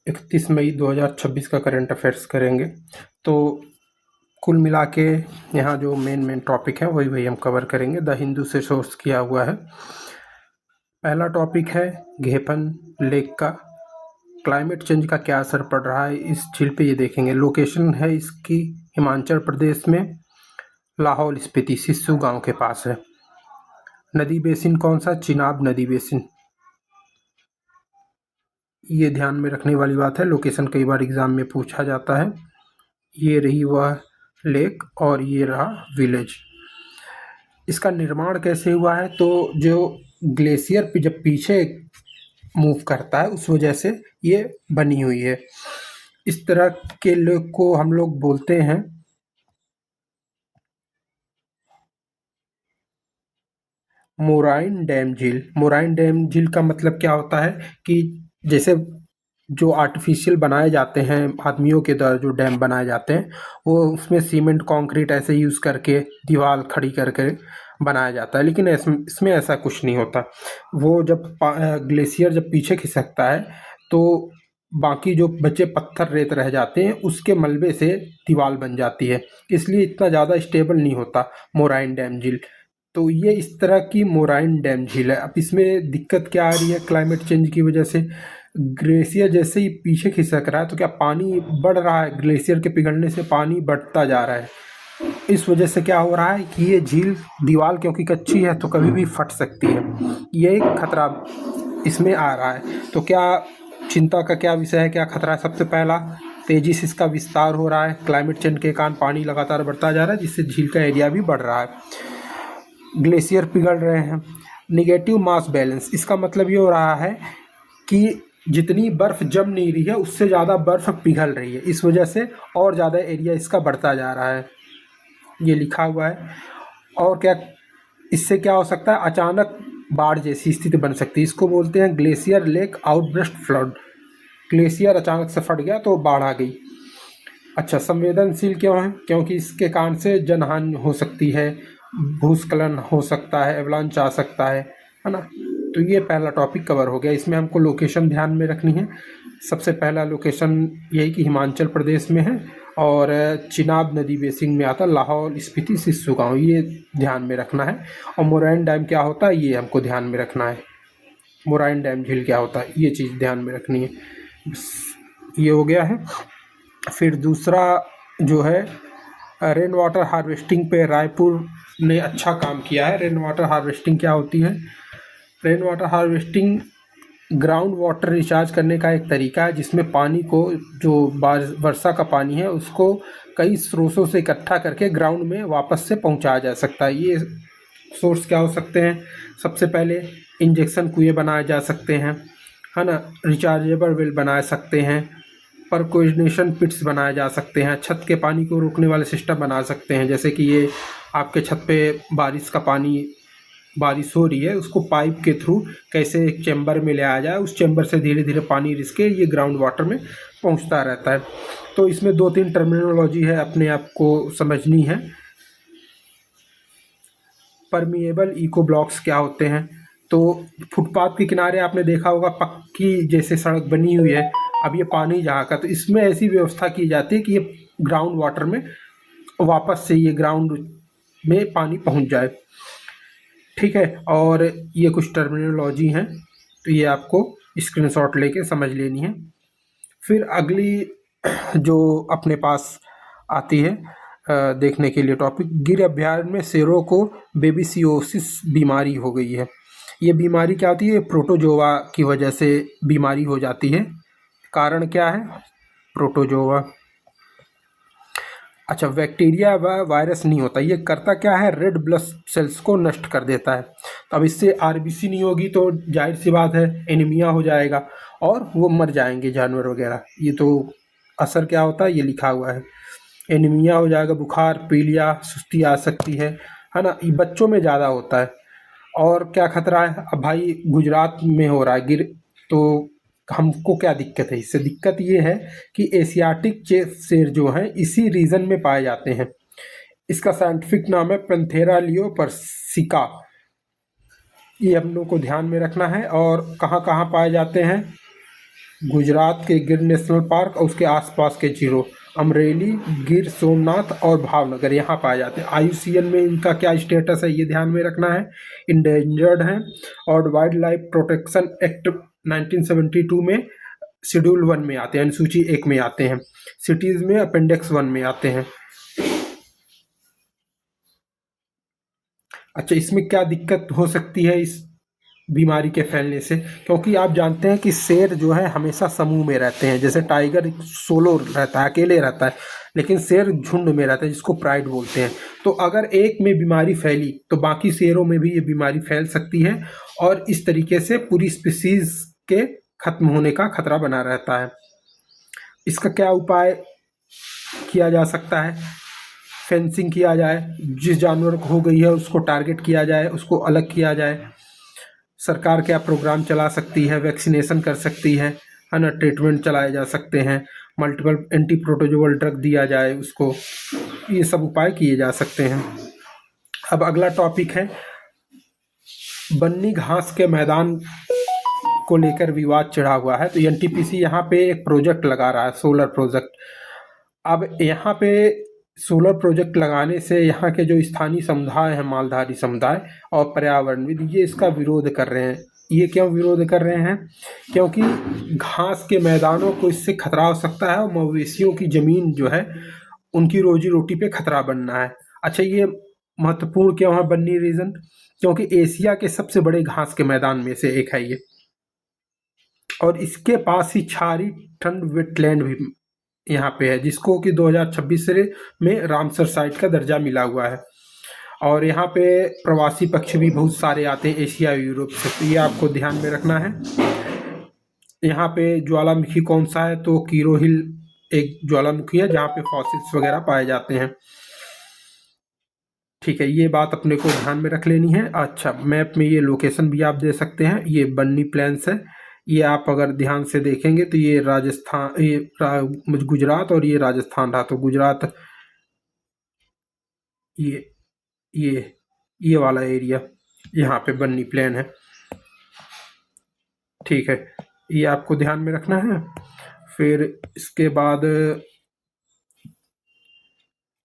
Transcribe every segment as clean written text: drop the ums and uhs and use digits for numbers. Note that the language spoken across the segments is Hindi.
31 मई 2026 का करंट अफेयर्स करेंगे। तो कुल मिला के यहाँ जो मेन टॉपिक है वही हम कवर करेंगे। द हिंदू से सोर्स किया हुआ है। पहला टॉपिक है घेपन लेक का क्लाइमेट चेंज का क्या असर पड़ रहा है इस झील पे, ये देखेंगे। लोकेशन है इसकी हिमाचल प्रदेश में लाहौल स्पीति सिस्सू गांव के पास है। नदी बेसिन कौन सा? चिनाब नदी बेसिन। ये ध्यान में रखने वाली बात है, लोकेशन कई बार एग्जाम में पूछा जाता है। ये रही वह लेक और ये रहा विलेज। इसका निर्माण कैसे हुआ है? तो जो ग्लेशियर जब पीछे मूव करता है उस वजह से ये बनी हुई है। इस तरह के लेक को हम लोग बोलते हैं मोराइन डैम झील। मोराइन डैम झील का मतलब क्या होता है कि जैसे जो आर्टिफिशियल बनाए जाते हैं आदमियों के द्वारा, जो डैम बनाए जाते हैं वो उसमें सीमेंट कंक्रीट ऐसे यूज़ करके दीवार खड़ी करके बनाया जाता है, लेकिन इसमें ऐसा कुछ नहीं होता। वो जब ग्लेशियर जब पीछे खिसकता है तो बाकी जो बचे पत्थर रेत रह जाते हैं उसके मलबे से दीवार बन जाती है, इसलिए इतना ज़्यादा स्टेबल नहीं होता मोराइन डैम झील। तो ये इस तरह की मोराइन डैम झील है। अब इसमें दिक्कत क्या आ रही है क्लाइमेट चेंज की वजह से? ग्लेशियर जैसे ही पीछे खिसक रहा है तो क्या पानी बढ़ रहा है, ग्लेशियर के पिघलने से पानी बढ़ता जा रहा है। इस वजह से क्या हो रहा है कि ये झील दीवार क्योंकि कच्ची है तो कभी भी फट सकती है, ये एक खतरा इसमें आ रहा है। तो क्या चिंता का क्या विषय है, क्या खतरा है? सबसे पहला, तेजी से इसका विस्तार हो रहा है। क्लाइमेट चेंज के कारण पानी लगातार बढ़ता जा रहा है जिससे झील का एरिया भी बढ़ रहा है। ग्लेशियर पिघल रहे हैं। निगेटिव मास बैलेंस, इसका मतलब ये हो रहा है कि जितनी बर्फ़ जम नहीं रही है उससे ज़्यादा बर्फ़ पिघल रही है, इस वजह से और ज़्यादा एरिया इसका बढ़ता जा रहा है, ये लिखा हुआ है। और क्या इससे क्या हो सकता है? अचानक बाढ़ जैसी स्थिति बन सकती है, इसको बोलते हैं glacier lake outburst flood. Glacier अचानक से फट गया तो बाढ़ आ गई। अच्छा, संवेदनशील क्यों है? क्योंकि इसके कारण से जनहानि हो सकती है, भूस्खलन हो सकता है, एवलांच आ सकता है ना। तो ये पहला टॉपिक कवर हो गया। इसमें हमको लोकेशन ध्यान में रखनी है। सबसे पहला लोकेशन यही कि हिमाचल प्रदेश में है और चिनाब नदी बेसिन में आता है, लाहौल स्पीति सिस्सू गाँव, ये ध्यान में रखना है। और मोराइन डैम क्या होता है ये हमको ध्यान में रखना है। मोराइन डैम झील क्या होता है ये चीज़ ध्यान में रखनी है। ये हो गया है। फिर दूसरा जो है रेन वाटर हार्वेस्टिंग पे रायपुर ने अच्छा काम किया है। रेन वाटर हार्वेस्टिंग क्या होती है? Rain water harvesting ground water recharge करने का एक तरीका है जिसमें पानी को, जो वर्षा का पानी है उसको कई स्रोतों से इकट्ठा करके ग्राउंड में वापस से पहुंचाया जा सकता है। ये सोर्स क्या हो सकते हैं? सबसे पहले इंजेक्शन कुएं बनाए जा सकते हैं, है ना। रिचार्जेबल वेल बना सकते हैं, परकोनेशन पिट्स बनाए जा सकते हैं, छत के पानी को रोकने वाले सिस्टम बना सकते हैं। जैसे कि ये आपके छत पे बारिश का पानी, बारिश हो रही है, उसको पाइप के थ्रू कैसे एक चैम्बर में ले आया जाए, उस चैम्बर से धीरे धीरे पानी रिस के ये ग्राउंड वाटर में पहुंचता रहता है। तो इसमें 2-3 टर्मिनोलॉजी है, अपने आप को समझनी है। परमिएबल इको ब्लॉक्स क्या होते हैं? तो फुटपाथ के किनारे आपने देखा होगा पक्की जैसे सड़क बनी हुई है, अब ये पानी जहाँ का, तो इसमें ऐसी व्यवस्था की जाती है कि ये ग्राउंड वाटर में वापस से ये ग्राउंड में पानी पहुँच जाए, ठीक है। और ये कुछ टर्मिनोलॉजी हैं, तो ये आपको स्क्रीनशॉट लेके समझ लेनी है। फिर अगली जो अपने पास आती है देखने के लिए टॉपिक, गिर अभयारण्य में शेरों को बेबिसियोसिस बीमारी हो गई है। ये बीमारी क्या होती है? प्रोटोजोआ की वजह से बीमारी हो जाती है। कारण क्या है? प्रोटोजोआ। अच्छा, बैक्टीरिया व वायरस नहीं होता, ये करता क्या है? रेड ब्लड सेल्स को नष्ट कर देता है। तो अब इससे आरबीसी नहीं होगी तो जाहिर सी बात है एनीमिया हो जाएगा और वो मर जाएंगे जानवर वगैरह। ये तो असर क्या होता है ये लिखा हुआ है, एनीमिया हो जाएगा, बुखार, पीलिया, सुस्ती आ सकती है ना। ये बच्चों में ज़्यादा होता है। और क्या खतरा है? अब भाई गुजरात में हो रहा है गिर, तो हमको क्या दिक्कत है? इससे दिक्कत ये है कि एशियाटिक शेर जो हैं इसी रीजन में पाए जाते हैं। इसका साइंटिफिक नाम है पैंथेरा लियोपर्सिका। ये हम लोग को ध्यान में रखना है। और कहाँ कहाँ पाए जाते हैं? गुजरात के गिर नेशनल पार्क और उसके आसपास के जीरो अमरेली, गिर सोमनाथ और भावनगर यहाँ पाए जाते हैं। IUCN में इनका क्या स्टेटस है ये ध्यान में रखना है, इंडेंजर्ड हैं। और वाइल्ड लाइफ प्रोटेक्शन एक्ट 1972 में शेड्यूल 1 में आते हैं, अनुसूची 1 में आते हैं। सिटीज में अपेंडिक्स 1 में आते हैं। अच्छा, इसमें क्या दिक्कत हो सकती है इस बीमारी के फैलने से? क्योंकि आप जानते हैं कि शेर जो है हमेशा समूह में रहते हैं, जैसे टाइगर सोलो रहता है, अकेले रहता है, लेकिन शेर झुंड में रहता है, जिसको प्राइड बोलते हैं। तो अगर एक में बीमारी फैली तो बाकी शेरों में भी ये बीमारी फैल सकती है और इस तरीके से पूरी स्पीसीज के खत्म होने का खतरा बना रहता है। इसका क्या उपाय किया जा सकता है? फेंसिंग किया जाए, जिस जानवर को हो गई है उसको टारगेट किया जाए, उसको अलग किया जाए। सरकार क्या प्रोग्राम चला सकती है? वैक्सीनेशन कर सकती है ना, ट्रीटमेंट चलाए जा सकते हैं, मल्टीपल एंटी प्रोटोजोअल ड्रग दिया जाए उसको, ये सब उपाय किए जा सकते हैं। अब अगला टॉपिक है बन्नी घास के मैदान को लेकर विवाद चढ़ा हुआ है। तो NTPC यहाँ पे एक प्रोजेक्ट लगा रहा है, सोलर प्रोजेक्ट। अब यहाँ पे सोलर प्रोजेक्ट लगाने से यहाँ के जो स्थानीय समुदाय हैं, मालधारी समुदाय और पर्यावरणविद, ये इसका विरोध कर रहे हैं। ये क्यों विरोध कर रहे हैं? क्योंकि घास के मैदानों को इससे खतरा हो सकता है और मवेशियों की ज़मीन जो है उनकी रोजी रोटी पे खतरा बनना है। अच्छा, ये महत्वपूर्ण क्यों है बन्नी रीजन? क्योंकि एशिया के सबसे बड़े घास के मैदान में से एक है ये, और इसके पास ही क्षारी ठंड वेटलैंड भी यहाँ पे है, जिसको कि 2026 में रामसर साइट का दर्जा मिला हुआ है। और यहाँ पे प्रवासी पक्षी भी बहुत सारे आते हैं एशिया यूरोप से, तो ये आपको ध्यान में रखना है। यहाँ पे ज्वालामुखी कौन सा है? तो कीरो हिल एक ज्वालामुखी है जहाँ पे फॉसिल्स वगैरह पाए जाते हैं। ठीक है, ये बात अपने को ध्यान में रख लेनी है। अच्छा, मैप में ये लोकेशन भी आप दे सकते हैं, ये बन्नी प्लेन्स है। ये आप अगर ध्यान से देखेंगे तो ये राजस्थान, ये गुजरात और ये राजस्थान रहा। तो गुजरात ये ये वाला एरिया यहाँ पे बन्नी प्लेन है। ठीक है, ये आपको ध्यान में रखना है। फिर इसके बाद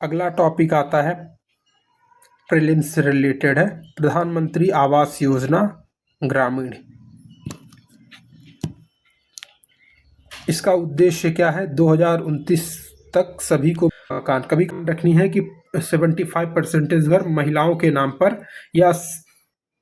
अगला टॉपिक आता है, प्रीलिम्स से रिलेटेड है, प्रधानमंत्री आवास योजना ग्रामीण। इसका उद्देश्य क्या है? 2029 तक सभी को कभी रखनी है कि 75% घर महिलाओं के नाम पर, या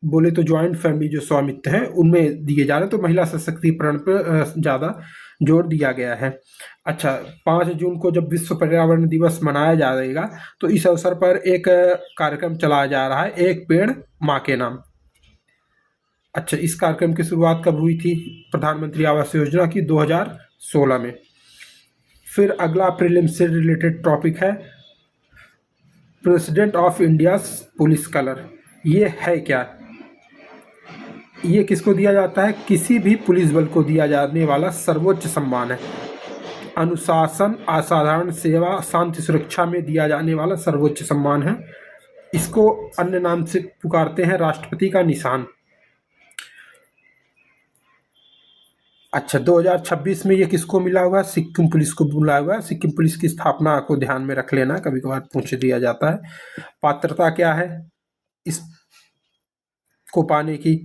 बोले तो ज्वाइंट फैमिली जो स्वामित्व है उनमें दिए जा रहे हैं। तो महिला सशक्तिकरण पर ज़्यादा जोर दिया गया है। अच्छा, 5 जून को जब विश्व पर्यावरण दिवस मनाया जाएगा तो इस अवसर पर एक कार्यक्रम चलाया जा रहा है, एक पेड़ माँ के नाम। अच्छा, इस कार्यक्रम की शुरुआत कब हुई थी प्रधानमंत्री आवास योजना की? 2016 में। फिर अगला प्रीलिम्स से रिलेटेड टॉपिक है president of India police colour. ये है क्या? ये किसको दिया जाता है? किसी भी पुलिस बल को दिया जाने वाला सर्वोच्च सम्मान है। अनुशासन, असाधारण सेवा, शांति सुरक्षा में दिया जाने वाला सर्वोच्च सम्मान है। इसको अन्य नाम से पुकारते हैं राष्ट्रपति का निशान। अच्छा, 2026 में ये किसको मिला हुआ है? सिक्किम पुलिस को मिला हुआ है। सिक्किम पुलिस की स्थापना को ध्यान में रख लेना, कभी कभार पूछ दिया जाता है। पात्रता क्या है इस को पाने की?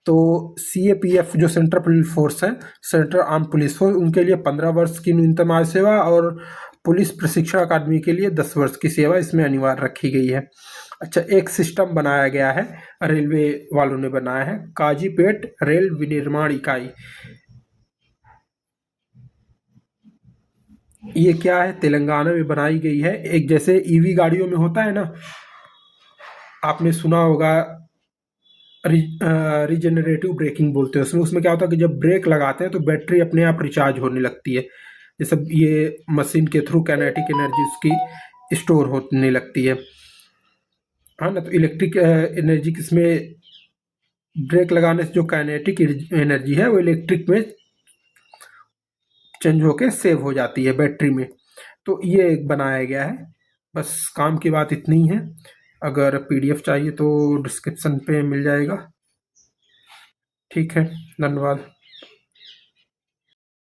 तो CAPF जो सेंट्रल पुलिस फोर्स है, सेंट्रल आर्म पुलिस फोर्स, उनके लिए 15 वर्ष की न्यूनतम आयु सेवा और पुलिस प्रशिक्षण अकादमी के लिए 10 वर्ष की सेवा इसमें अनिवार्य रखी गई है। अच्छा, एक सिस्टम बनाया गया है, रेलवे वालों ने बनाया है, काजीपेट रेल विनिर्माण इकाई। ये क्या है? तेलंगाना में बनाई गई है। एक जैसे EV गाड़ियों में होता है ना, आपने सुना होगा रिजेनरेटिव ब्रेकिंग बोलते हैं उसमें क्या होता है कि जब ब्रेक लगाते हैं तो बैटरी अपने आप रिचार्ज होने लगती है। जैसे ये मशीन के थ्रू काइनेटिक एनर्जी उसकी स्टोर होने लगती है, हाँ ना। तो इलेक्ट्रिक एनर्जी किसमें, ब्रेक लगाने से जो काइनेटिक एनर्जी है वो इलेक्ट्रिक में चेंज होके सेव हो जाती है बैटरी में। तो ये एक बनाया गया है। बस काम की बात इतनी ही है। अगर PDF चाहिए तो डिस्क्रिप्शन पे मिल जाएगा। ठीक है, धन्यवाद।